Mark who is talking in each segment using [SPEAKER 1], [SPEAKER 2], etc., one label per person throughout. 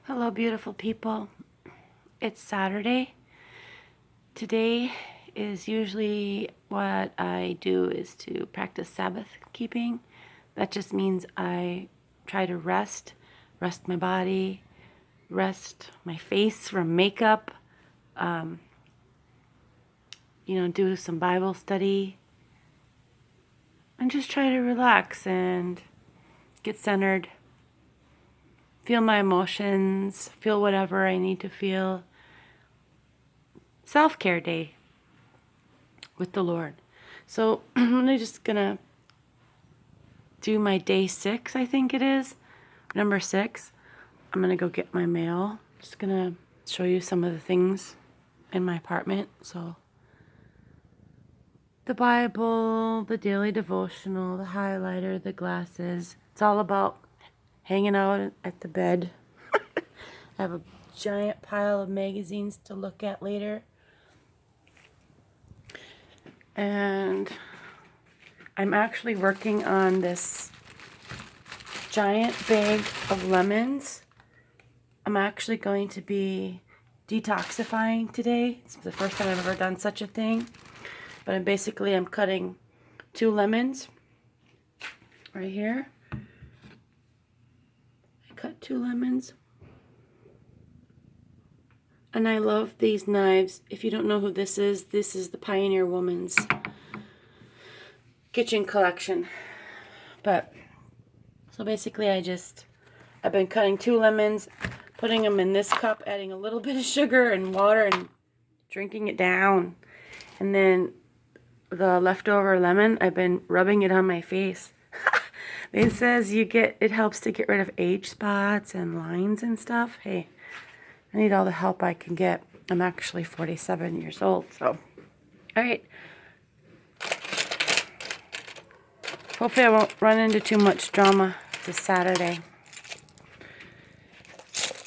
[SPEAKER 1] Hello, beautiful people. It's Saturday. Today is usually what I do is to practice Sabbath keeping. That just means I try to rest my body, rest my face from makeup, do some Bible study, and just try to relax and get centered. Feel my emotions, feel whatever I need to feel. Self-care day with the Lord. So I'm just gonna do my day 6, I think it is. Number 6. I'm gonna go get my mail. Just gonna show you some of the things in my apartment. So the Bible, the daily devotional, the highlighter, the glasses. It's all about hanging out at the bed. I have a giant pile of magazines to look at later. And I'm actually working on this giant bag of lemons. I'm actually going to be detoxifying today. It's the first time I've ever done such a thing. But I'm cutting 2 lemons right here. I cut 2 lemons. And I love these knives. If you don't know who this is the Pioneer Woman's kitchen collection. But so basically I've been cutting 2 lemons, putting them in this cup, adding a little bit of sugar and water and drinking it down. And then the leftover lemon, I've been rubbing it on my face. It says it helps to get rid of age spots and lines and stuff. Hey, I need all the help I can get. I'm actually 47 years old, so. All right. Hopefully I won't run into too much drama this Saturday.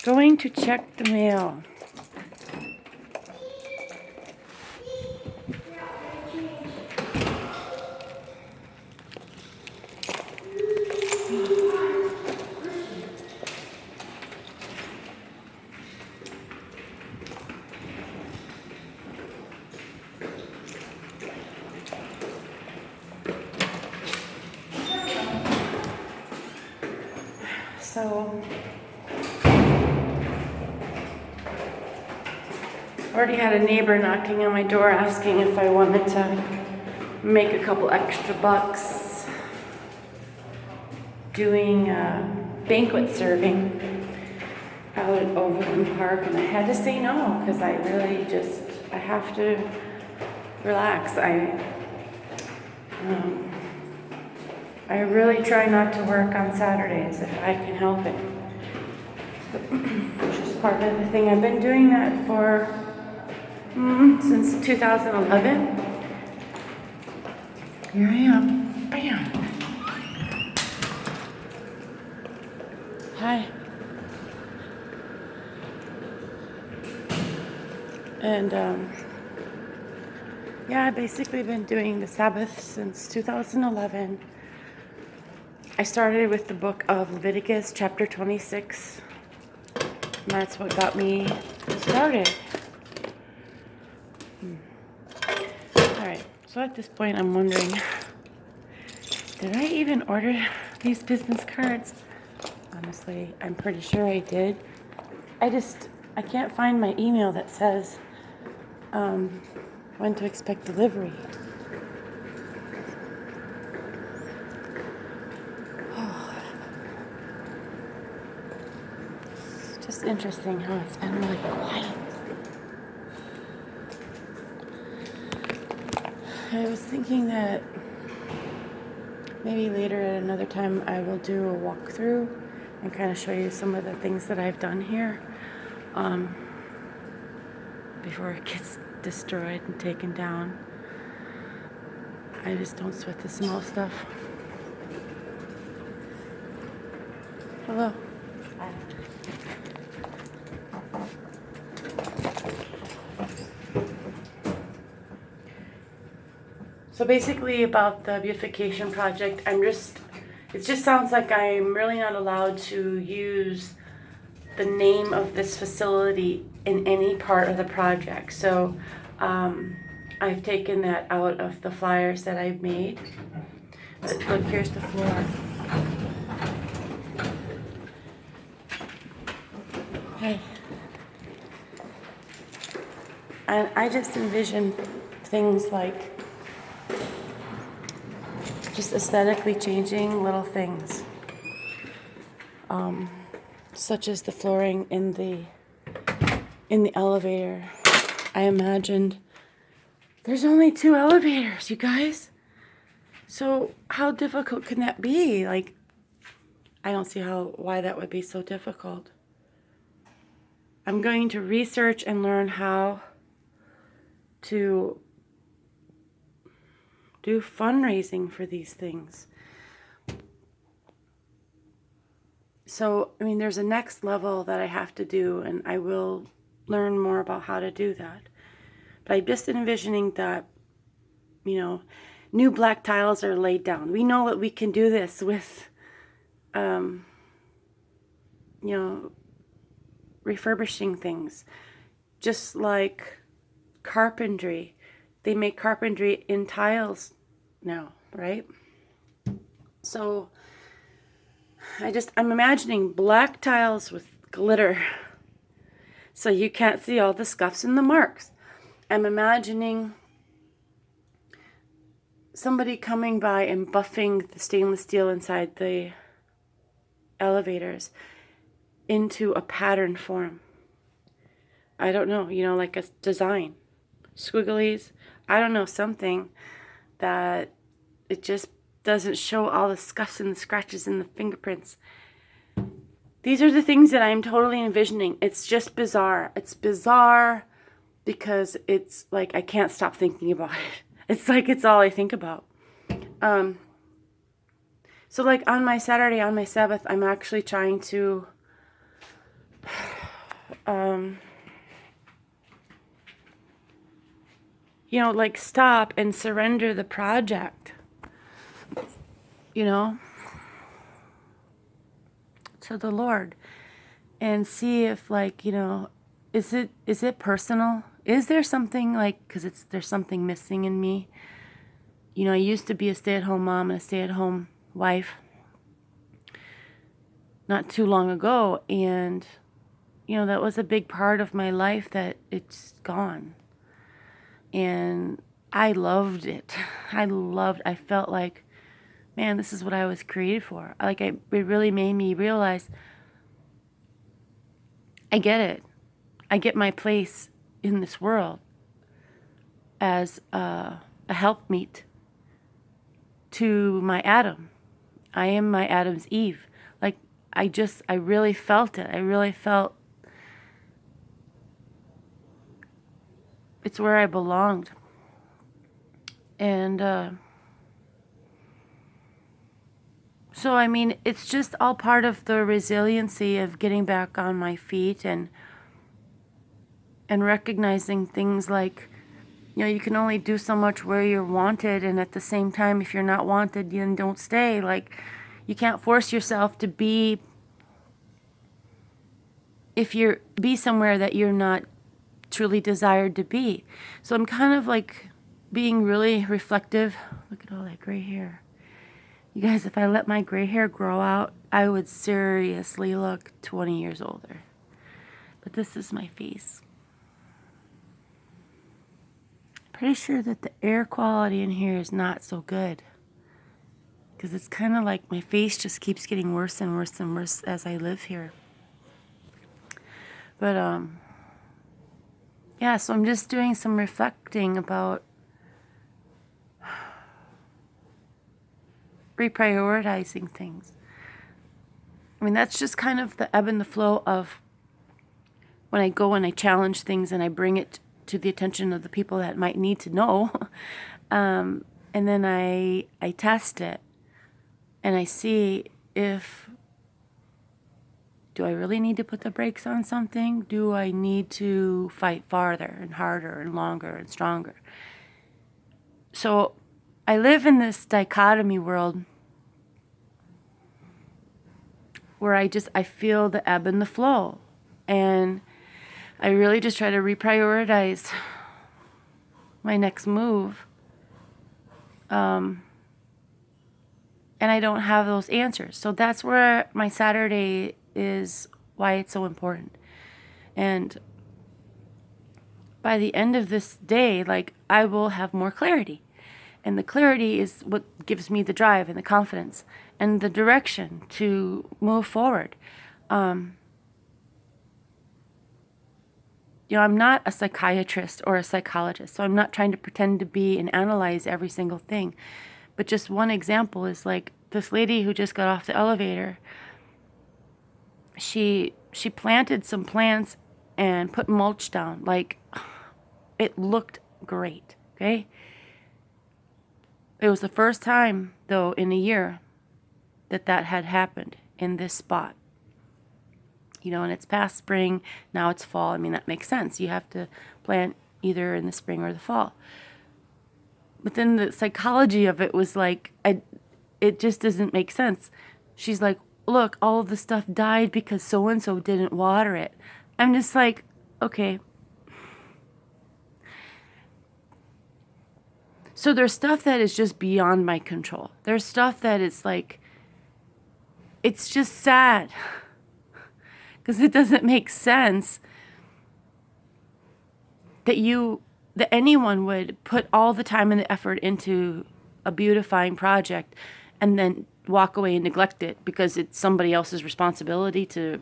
[SPEAKER 1] Going to check the mail. So, already had a neighbor knocking on my door asking if I wanted to make a couple extra bucks doing banquet serving out at Overland Park, and I had to say no because I have to relax. I really try not to work on Saturdays if I can help it. Which is part of the thing. I've been doing that for since 2011. Here I am. Bam. Hi. And I've basically been doing the Sabbath since 2011. I started with the book of Leviticus, chapter 26. And that's what got me started. Alright, so at this point I'm wondering, did I even order these business cards? Honestly, I'm pretty sure I did. I can't find my email that says when to expect delivery. It's just interesting how it's been really quiet. I was thinking that maybe later at another time I will do a walkthrough and kind of show you some of the things that I've done here before it gets destroyed and taken down. I just don't sweat the small stuff. Hello. Hi. So basically about the Beautification project, it just sounds like I'm really not allowed to use the name of this facility in any part of the project. So I've taken that out of the flyers that I've made. But look, here's the floor. Hey. And I just envision things like just aesthetically changing little things. Such as the flooring in the elevator. I imagined there's only 2 elevators, you guys. So how difficult can that be? Like, I don't see why that would be so difficult. I'm going to research and learn how to do fundraising for these things. So, I mean, there's a next level that I have to do, and I will learn more about how to do that. But I'm just envisioning that, you know, new black tiles are laid down. We know that we can do this with, you know, refurbishing things. Just like carpentry. They make carpentry in tiles now, right? So I'm imagining black tiles with glitter so you can't see all the scuffs and the marks. I'm imagining somebody coming by and buffing the stainless steel inside the elevators into a pattern form. I don't know, you know, like a design. Squigglies, I don't know, something that it just doesn't show all the scuffs and the scratches and the fingerprints. These are the things that I'm totally envisioning. It's just bizarre. It's bizarre because it's like I can't stop thinking about it. It's like it's all I think about. So like on my Saturday, on my Sabbath, I'm actually trying to you know, like stop and surrender the project, you know, to the Lord, and see if, like, you know, is it personal? Is there something, like, because there's something missing in me. You know, I used to be a stay-at-home mom and a stay-at-home wife not too long ago, and, you know, that was a big part of my life that it's gone. And I loved it. I felt like, man, this is what I was created for. Like, it really made me realize, I get it. I get my place in this world as a helpmeet to my Adam. I am my Adam's Eve. Like, I really felt it. I really felt it's where I belonged. And so, I mean, it's just all part of the resiliency of getting back on my feet and recognizing things like, you know, you can only do so much where you're wanted, and at the same time, if you're not wanted, then don't stay. Like, you can't force yourself to be somewhere that you're not truly desired to be. So I'm kind of like being really reflective. Look at all that gray hair. You guys, if I let my gray hair grow out, I would seriously look 20 years older. But this is my face. Pretty sure that the air quality in here is not so good, because it's kind of like my face just keeps getting worse and worse and worse as I live here. But yeah, so I'm just doing some reflecting about reprioritizing things. I mean, that's just kind of the ebb and the flow of when I go and I challenge things and I bring it to the attention of the people that might need to know. And then I test it and I see if, do I really need to put the brakes on something? Do I need to fight farther and harder and longer and stronger? So I live in this dichotomy world where I feel the ebb and the flow. And I really just try to reprioritize my next move. And I don't have those answers. So that's where my Saturday is, why it's so important. And by the end of this day, like, I will have more clarity. And the clarity is what gives me the drive and the confidence and the direction to move forward. I'm not a psychiatrist or a psychologist, so I'm not trying to pretend to be and analyze every single thing. But just one example is like this lady who just got off the elevator. She planted some plants and put mulch down. Like, it looked great, okay? It was the first time, though, in a year that had happened in this spot. And it's past spring, now it's fall. I mean, that makes sense. You have to plant either in the spring or the fall. But then the psychology of it was like, it just doesn't make sense. She's like, look, all of the stuff died because so-and-so didn't water it. I'm just like, okay. So there's stuff that is just beyond my control. There's stuff that is like, it's just sad. Because it doesn't make sense that anyone would put all the time and the effort into a beautifying project and then walk away and neglect it because it's somebody else's responsibility to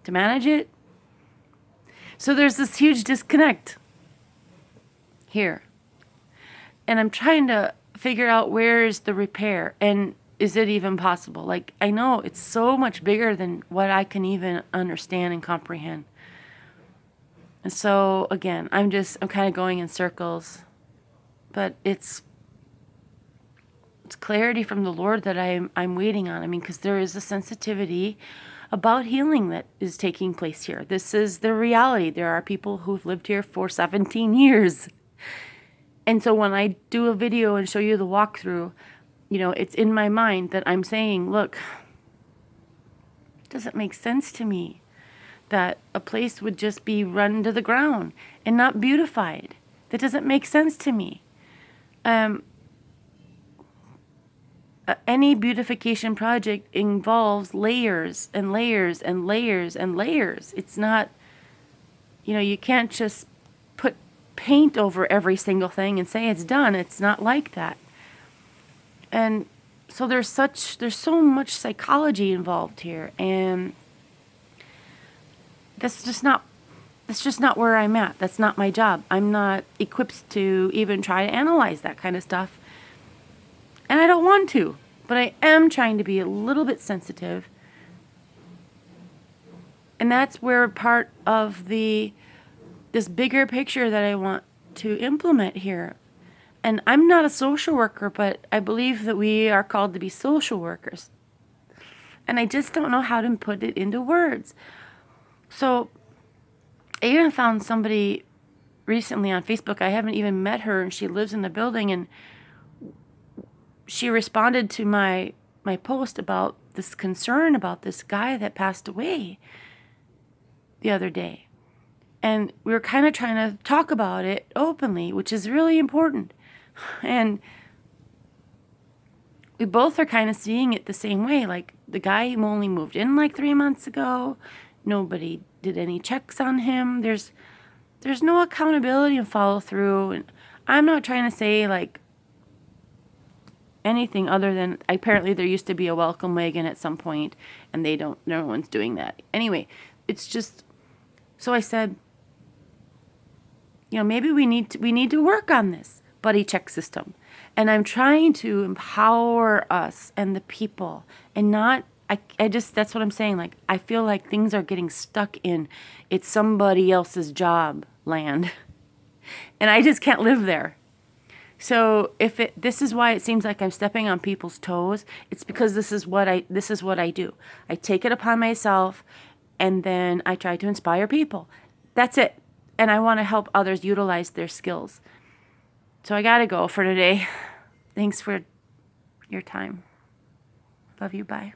[SPEAKER 1] manage it. So there's this huge disconnect here. And I'm trying to figure out where is the repair, and is it even possible? Like, I know it's so much bigger than what I can even understand and comprehend. And so, again, I'm kind of going in circles. But it's clarity from the Lord that I'm waiting on. I mean, because there is a sensitivity about healing that is taking place here. This is the reality. There are people who've lived here for 17 years. And so when I do a video and show you the walkthrough, it's in my mind that I'm saying, look, it doesn't make sense to me that a place would just be run to the ground and not beautified. That doesn't make sense to me. Any beautification project involves layers and layers and layers and layers. It's not, you can't just put paint over every single thing and say it's done. It's not like that. And so there's so much psychology involved here, and that's just not where I'm at. That's not my job. I'm not equipped to even try to analyze that kind of stuff. And I don't want to, but I am trying to be a little bit sensitive. And that's where part of this bigger picture that I want to implement here. And I'm not a social worker, but I believe that we are called to be social workers. And I just don't know how to put it into words. So I even found somebody recently on Facebook. I haven't even met her, and she lives in the building, and she responded to my post about this concern about this guy that passed away the other day. And we were kind of trying to talk about it openly, which is really important. And we both are kind of seeing it the same way. Like, the guy only moved in like 3 months ago. Nobody did any checks on him. There's no accountability and follow through. And I'm not trying to say like anything other than apparently there used to be a welcome wagon at some point, and no one's doing that. Anyway, it's just, so I said, maybe we need to work on this buddy check system. And I'm trying to empower us and the people, and not, that's what I'm saying. Like, I feel like things are getting stuck in, it's somebody else's job land. And I just can't live there. So this is why it seems like I'm stepping on people's toes. It's because this is what I do. I take it upon myself, and then I try to inspire people. That's it. And I want to help others utilize their skills. So I got to go for today. Thanks for your time. Love you. Bye.